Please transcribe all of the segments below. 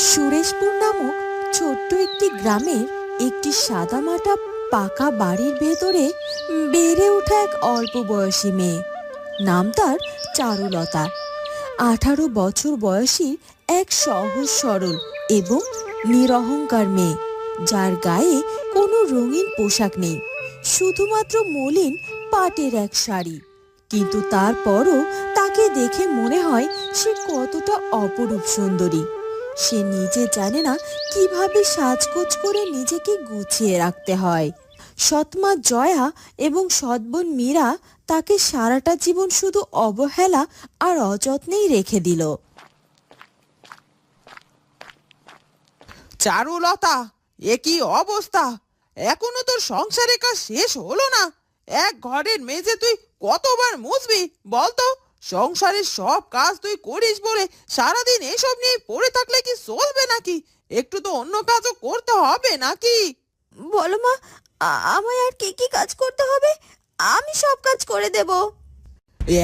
সুরেশপুর নামক ছোট্ট একটি গ্রামের একটি সাদামাটা পাকা বাড়ির ভেতরে বেড়ে ওঠা এক অল্প বয়সী মেয়ে। নাম তার চারুলতা। 18 বছর বয়সী এক সহজ সরল এবং নিরহংকার মেয়ে, যার গায়ে কোনো রঙিন পোশাক নেই, শুধুমাত্র মলিন পাটের এক শাড়ি। কিন্তু তারপরও তাকে দেখে মনে হয় সে কতটা অপরূপ সুন্দরী। সে নিজে জানে না কিভাবে সাজগোজ করে নিজেকে গুছিয়ে রাখতে হয়। সৎমা জয়া এবং সৎবোন মীরা তাকে সারাটা জীবন শুধু অবহেলা আর অযত্নেই রেখে দিল। চারুলতা, এ কি অবস্থা! এখনো তোর সংসারের কাজ শেষ হলো না? এক ঘরের মেঝে তুই কতবার মুছবি বলতো? সংসারের সব কাজ তুই করিস বলে সারাদিন এসব নিয়ে পড়ে থাকলে কি চলবে নাকি? একটু তো অন্য কাজও করতে হবে নাকি? বলো মা, আমায় আর কি কি কাজ করতে হবে? আমি সব কাজ করে দেব।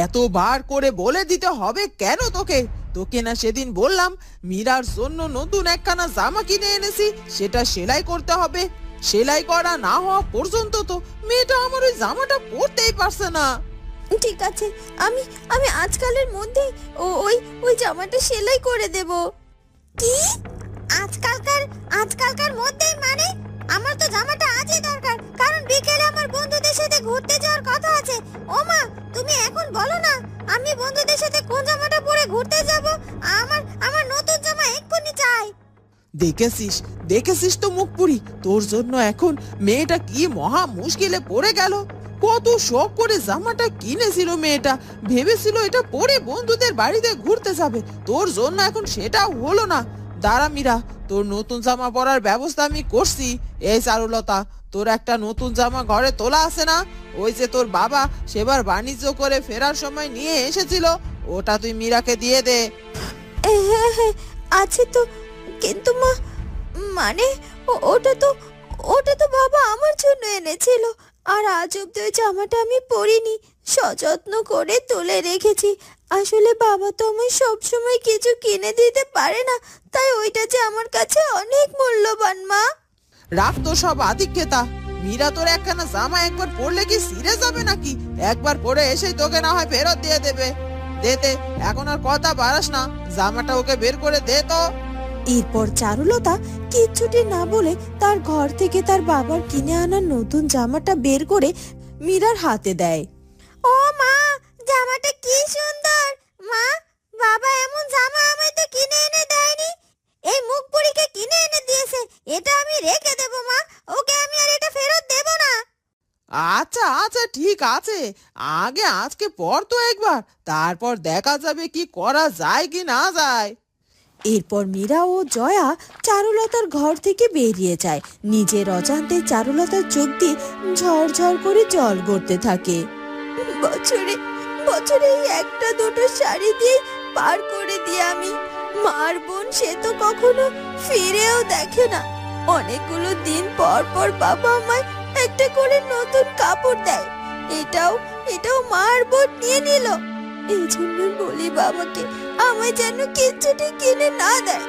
এতবার করে বলে দিতে হবে কেন তোকে? তোকে না সেদিন বললাম মীরার জন্য নতুন একখানা জামা কিনে এনেছি, সেটা সেলাই করতে হবে। সেলাই করা না হওয়া পর্যন্ত তো মেয়েটা আমার ওই জামাটা পরতেই পারছে না। ঠিক আছে, আমি আমি আজকালের মধ্যেই ওই ওই জামাটা সেলাই করে দেব। কি আজকালকার আজকালকার মধ্যেই? মানে আমার তো জামাটা আজই দরকার, কারণ বিকেলে আমার বন্ধুদের সাথে ঘুরতে যাওয়ার কথা আছে। ও মা, তুমি এখন বলো না আমি বন্ধুদের সাথে কোন জামাটা পরে ঘুরতে যাব? আমার আমার নতুন জামা এক্ষুনি চাই। দেখেছিস দেখেছিস তো মুখপুরি, তোর জন্য এখন মেয়েটা কি মহা মুশকিলে পড়ে গেল। কত শখ করে জামাটা কিনেছিল মেয়েটা, ভেবেছিল এটা পরে বন্ধুদের বাড়িতে ঘুরতে যাবে। তোর জন্য এখন সেটাও হলো না। দাঁড়া মীরা, তোর নতুন জামা পরার ব্যবস্থা আমি করছি। এই চারুলতা, তোর একটা নতুন জামা ঘরে তোলা আছে না? ওই যে তোর বাবা সেবার বাণিজ্য করে ফেরার সময় নিয়ে এসেছিল, ওটা তুই মীরাকে দিয়ে দে। হ্যাঁ হ্যাঁ, আছে তো। কিন্তু মা, মানে ওটা তো বাবা আমার জন্য এনেছিল, আর আজ অব্দি ওই জামাটা আমি পরিনি, সযত্ন করে তুলে রেখেছি। আসলে বাবা তো আমায় সবসময় কিছু কিনে দিতে পারে না, তাই ওইটা যে আমার কাছে অনেক মূল্যবান। মা, রাখ তো সব আদিক্ষেতা। মীরা তোর একখানা জামা একবার পরলে কি ছিঁড়ে যাবে নাকি? একবার পরে এসেই তোকে না হয় ফেরত দিয়ে দেবে। দে দে, এখন আর কথা বাড়াস না, জামাটা ওকে বের করে দে তো। এরপর চারুলতা কিচ্ছুটি না বলে তার ঘর থেকে তার বাবার কিনে আনা নতুন জামাটা বের করে মীরার হাতে দেয়। ও মা, জামাটা কি সুন্দর! মা, বাবা এমন জামা আমায় তো কিনে এনে দেয়নি, এই মুখপুরীকে কিনে এনে দিয়েছে। এটা আমি রেখে দেব মা, ওকে আমি আর এটা ফেরত দেব না। আচ্ছা আচ্ছা, ঠিক আছে, আগে আজকে পর তো একবার, তারপর দেখা যাবে কি করা যায় কি না যায়। এরপর মীরা ও জয়া চারুলতার ঘর থেকে বেরিয়ে যায়। নিজের অজান্তে চারুলতার চোখ দিয়ে ঝরঝর করে জল গড়তে থাকে। বছরে বছরে এই একটা দুটো শাড়ি দিয়ে পার করে দিয়ে আমি, মার বোন সে তো কখনো ফিরেও দেখে না। অনেকগুলো দিন পর পর বাবা আমায় একটা করে নতুন কাপড় দেয়, এটাও এটাও মার বোন নিয়ে নিল। এই জন্য বলি বাবাকে আমায় যেন কিচ্ছুটি কিনে না দেয়।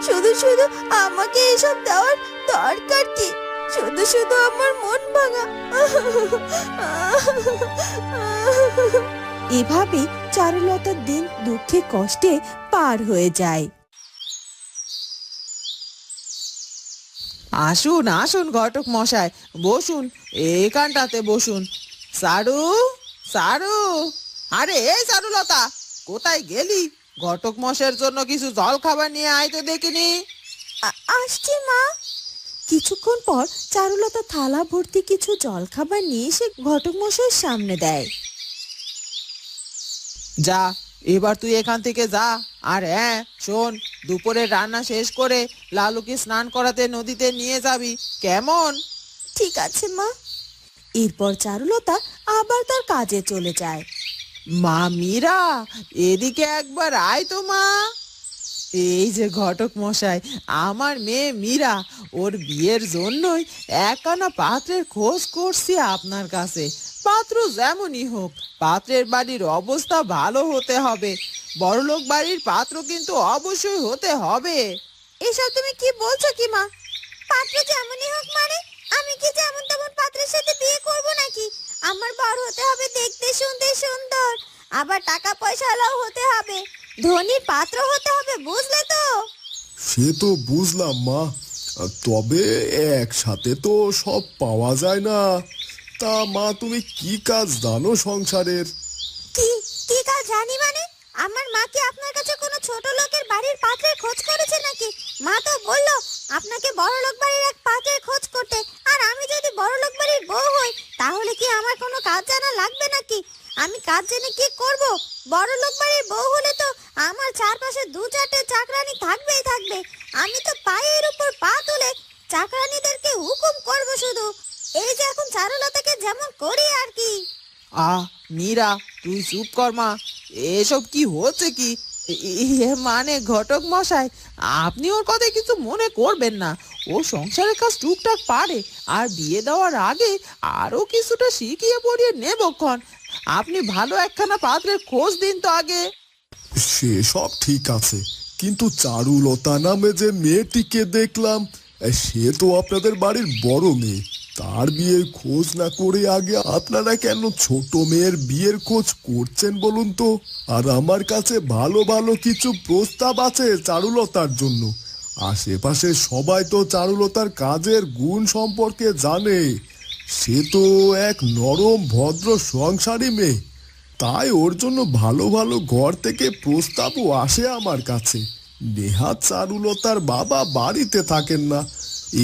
শুধু শুধু আমাকে এসব দেওয়ার দরকার কি? শুধু শুধু আমার মন ভাঙা। এভাবে চারুলতার দিন দুঃখে কষ্টে পার হয়ে যায়। আসুন আসুন ঘটক মশাই, বসুন, এখানটাতে বসুন। সারু, সারু, আরে এই চারুলতা, কোথায় গেলি? ঘটক মশাইয়ের জন্য কিছু জল খাবার নিয়ে আয় তো দেখিনি। আসছি মা। কিছুক্ষণ পর চারুলতা থালা ভর্তি কিছু জলখাবার নিয়ে এসে ঘটক মশাইয়ের সামনে দেয়। যা, এবার তুই এখান থেকে যা। আর হ্যাঁ শোন, দুপুরের রান্না শেষ করে লালুকে স্নান করাতে নদীতে নিয়ে যাবি, কেমন? ঠিক আছে মা। এরপর চারুলতা আবার তার কাজে চলে যায়। মা মীরা, এদিকে একবার আয় তো মা। এই যে ঘটক মশাই, আমার মেয়ে মীরা, ওর বিয়ের জন্যই একখানা পাত্রের খোঁজ করছি আপনার কাছে। পাত্র যেমনই হোক, পাত্রের বাড়ির অবস্থা ভালো হতে হবে। বড়লোক বাড়ির পাত্র কিন্তু অবশ্যই হতে হবে। এসব তুমি কি বলছো কি মা? পাত্র যেমনই হোক মানে আমি কি যেমন তেমন পাত্রের সাথে বিয়ে করব নাকি? আমার বর হতে হবে দেখতে শুনতে সুন্দর, আবার টাকা পয়সাওয়ালাও হতে হবে, ধনী পাত্র হতে হবে, বুঝলে তো? সে তো বুঝলাম মা, তবে একসাথে তো সব পাওয়া যায় না। তা মা, তুমি কি কাজ জানো সংসারের? কি কি কাজ জানি মানে? আমার মা কি আপনার কাছে কোনো ছোট লোকের বাড়ির পাত্রের খোঁজ করেছে নাকি? মা তো বললো আপনাকে বড়লোক বাড়ির এক পাত্রের খোঁজ করতে। আর আমি যদি বড়লোক বাড়ির বউ হই তাহলে কি আমার কোনো কাজ জানা লাগবে নাকি? আমি কাজ জেনে কি করব? বড়লোক বাড়ির বউ হলে তো আমার চারপাশে দু চারটে চাকরানি থাকবেই থাকবে। আমি তো পায়ের উপর পা তুলে চাকরানিদেরকে হুকুম করব শুধু। এই যে এখন চারুলতাকে যেমন করি আর কি। মীরা, তুই চুপ কর মা। এসব কি হচ্ছে কি? মানে ঘটক মশাই, আপনি ওর কথায় কিছু মনে করবেন না। ও সংসারের কাজ টুকটাক পারে, আর বিয়ে দেওয়ার আগে আরো কিছুটা শিখিয়ে পড়িয়ে নেবক্ষণ। আপনি ভালো একখানা পাত্রের খোঁজ দিন তো আগে। সে সব ঠিক আছে, কিন্তু চারুলতা নামে যে মেয়েটিকে দেখলাম, সে তো আপনাদের বাড়ির বড় মেয়ে। তার বিয়ের খোঁজ না করে আগে আপনারা কেন ছোট মেয়ের বিয়ের খোঁজ করছেন বলুন তো? আর আমার কাছে ভালো ভালো কিছু প্রস্তাব আছে চারুলতার জন্য। আশেপাশে সবাই তো চারুলতার কাজের গুণ সম্পর্কে জানে। সে তো এক নরম ভদ্র সংসারী মেয়ে। তাই ওর জন্য ভালো ভালো ঘর থেকে প্রস্তাবও আসে আমার কাছে। নেহাত চারুলতার বাবা বাড়িতে থাকেন না,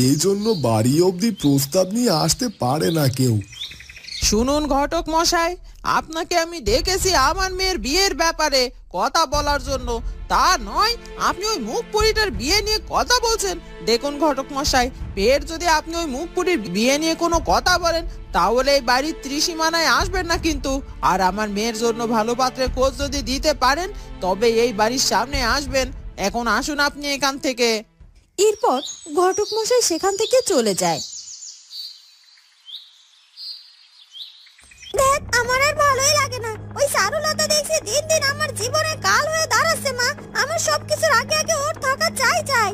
এই জন্য বাড়ি অবধি প্রস্তাব নিয়ে আসতে পারে না কেউ। শুনুন ঘটক মশাই, আপনাকে আমি ডেকেছি আমার মেয়ের বিয়ের ব্যাপারে কথা বলার জন্য, তা নয় আপনি ওই মুখপুরীটার বিয়ে নিয়ে কথা বলছেন। দেখুন ঘটক মশাই, ফের যদি আপনি ওই মুখপুরীর বিয়ে নিয়ে কোনো কথা বলেন তাহলে এই বাড়ির ত্রিসীমানায় আসবেন না কিন্তু। আর আমার মেয়ের জন্য ভালো পাত্রের খোঁজ যদি দিতে পারেন তবে এই বাড়ির সামনে আসবেন। এখন আসুন আপনি এখান থেকে। এরপর ঘটক মশাই সেখান থেকে চলে যায়। দেখ, আমার আর ভালোই লাগে না। ওই চারুলতা দেখছি দিন দিন আমার জীবনের কাল হয়ে দাঁড়াচ্ছে মা। আমার সবকিছুর আগে আগে ওর থাকা চাই।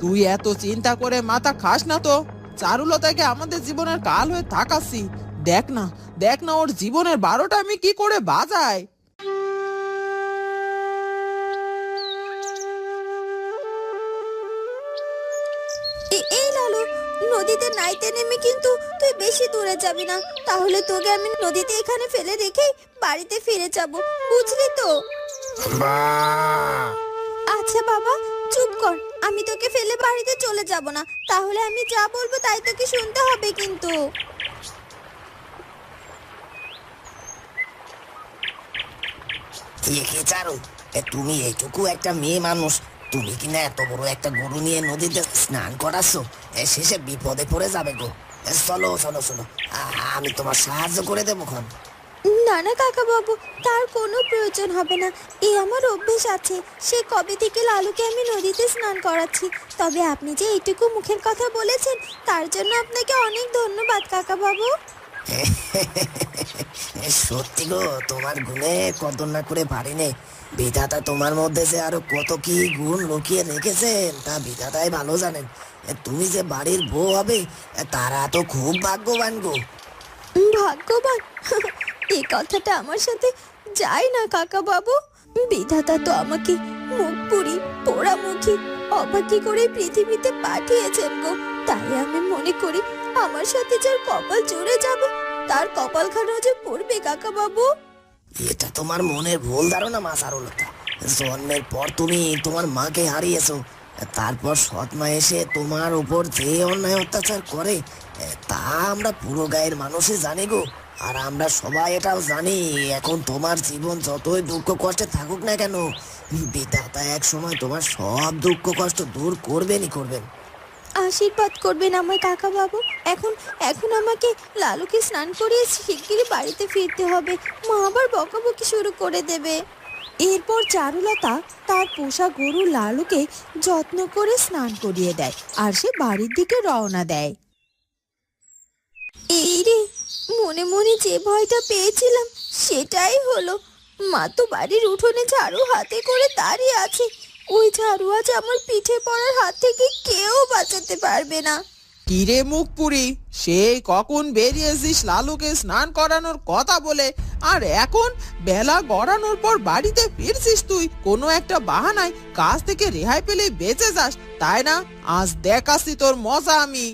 তুই এত চিন্তা করে মাথা খাস না তো। চারুলতাকে আমাদের জীবনের কাল হয়ে থাকাচ্ছি। দেখ না ওর জীবনের 12টা আমি কি করে বাজাই। এই লালু, নদীতে নাইতে নেমে কিন্তু তুই বেশি দূরে যাবি না, তাহলে তোকে আমি নদীতে এখানে ফেলে রেখে বাড়িতে ফিরে যাব, বুঝলি তো? আচ্ছা বাবা, চুপ কর। আমি তোকে ফেলে বাড়িতে চলে যাব না, তাহলে আমি যা বলবো তাই তোকে শুনতে হবে কিন্তু। কি চারু, তুমি এইটুকু একটা মেয়ে মানুষ, তুমি কিনা এত বড় একটা গরু নিয়ে নদীতে স্নান করাচ্ছ? শেষে বিপদে পড়ে যাবে গো। চলো চলো চলো, আমি তোমার সাহায্য করে দেবো খন। না না কাকা বাবু, তার কোনো প্রয়োজন হবে না। এই আমার অভ্যেস আছে, সে কবে থেকে লালুকে আমি নদীতে স্নান করাচ্ছি। তবে আপনি যে এইটুকু মুখের কথা বলেছেন তার জন্য আপনাকে অনেক ধন্যবাদ কাকা বাবু। সত্যি গো, তোমার গুণে কদর না করে পারিনি। বিধাতা তোমার মধ্যে যে আরো কত কি গুণ লুকিয়ে রেখেছেন তা বিধাতাই ভালো জানেন। তুমি যে বাড়ির বউ হবে তারা তো খুব ভাগ্যবান গো। ভাগ্যবান? এই কথাটা আমার সাথে যায় না কাকা বাবু। বিধাতা তো আমাকে মুখপুরি পোড়ামুখী অভাগী করে পৃথিবীতে পাঠিয়েছেন গো। তাই আমি মনে করি আমার সাথে যার কপাল জুড়ে যাবে তার কপালখানা যে পড়বে কাকা বাবু। এটা তোমার মনের ভুল ধারণা মা চারুলতা। জন্মের পর তুমি তোমার মাকে হারিয়েছো, তারপর সৎ মা এসে তোমার উপর যে অন্যায় অত্যাচার করে তা আমরা পুরো গায়ের মানুষই জানি গো। আর আমরা সবাই এটাও জানি, এখন তোমার জীবন যতই দুঃখ কষ্টে থাকুক না কেন, বিধাতা এক সময় তোমার সব দুঃখ কষ্ট দূর করবেনই করবেন। আশীর্বাদ করবেন আমার কাকা বাবু। এখন এখন আমাকে লালুকে স্নান করিয়ে শিগগিরই বাড়িতে ফিরতে হবে, মা আবার বকাবকি শুরু করে দেবে। এরপর চারুলতা তার পোষা গরু লালুকে যত্ন করে স্নান করিয়ে দেয় আর সে বাড়ির দিকে রওনা দেয়। এই রে, মনে মনে যে ভয়টা পেয়েছিলাম সেটাই হলো। মা তো বাড়ির উঠোনে ঝাড়ু হাতে করে দাঁড়িয়ে আছে। ওই ঝাড়ু আজ আমার পিঠে পড়ার হাত থেকে কেউ বাঁচাতে পারবে না। কিরে মুখপুরি, সেই কখন বেরিয়েছিস লালুকে স্নান করানোর কথা বলে, আর এখন বেলা গড়ানোর পর বাড়িতে ফিরছিস তুই কোনো একটা বাহানায় কাজ থেকে রেহাই পেলে বেঁচে যাস, তাই না? আজ দেখাচ্ছি তোর মজা আমি।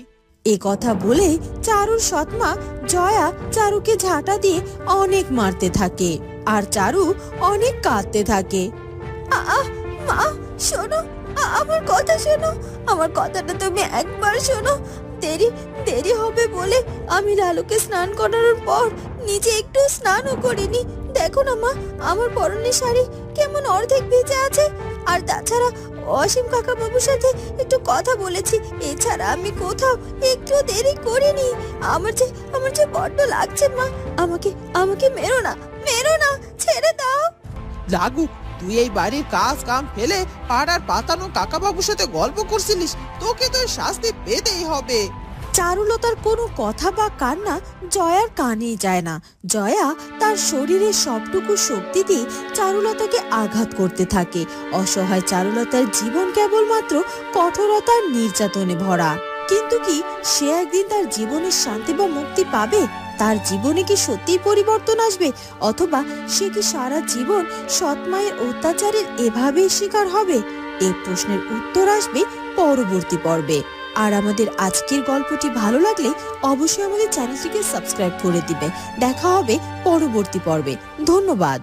এ কথা বলে চারুর সৎমা জয়া চারুকে ঝাঁটা দিয়ে অনেক মারতে থাকে আর চারু অনেক কাঁদতে থাকে। মা শোনো, আমার কথা শোনো, আমার কথাটা তুমি একবার শোনো। দেরি দেরি হবে বলে আমি লালুকে স্নান করানোর পর নিজে একটু স্নানও করিনি। দেখো না মা, আমার পরনের শাড়ি কেমন অর্ধেক ভিজে আছে। আর তাছাড়া অসীম কাকা বাবুর সাথে একটু কথা বলেছি, এছাড়া আমি কোথাও একটু দেরি করিনি। আমার যে বড্ড লাগছে মা, আমাকে আমাকে মেরো না, মেরো না, ছেড়ে দাও। লাগু, তুই এই বাড়ির কাজ কাম ফেলে পাড়ার পাতানো কাকাবাবুর সাথে গল্প করছিলিস, তোকে তো শাস্তি পেতেই হবে। চারুলতার কোনো কথা বা কান্না জয়ার কানে যায় না। জয়া তার শরীরের সবটুকু শক্তি দিয়ে চারুলতাকে আঘাত করতে থাকে। অসহায় চারুলতার জীবন কেবলমাত্র কঠোরতার নির্যাতনে ভরা। কিন্তু কি সে একদিন তার জীবনের শান্তি বা মুক্তি পাবে? তার জীবনে কি সত্যিই পরিবর্তন আসবে, অথবা সে কি সারা জীবন সৎমায়ের অত্যাচারের এভাবেই শিকার হবে? এই প্রশ্নের উত্তর আসবে পরবর্তী পর্বে। আর আমাদের আজকের গল্পটি ভালো লাগলে অবশ্যই আমাদের চ্যানেলটিকে সাবস্ক্রাইব করে দিবে। দেখা হবে পরবর্তী পর্বে। ধন্যবাদ।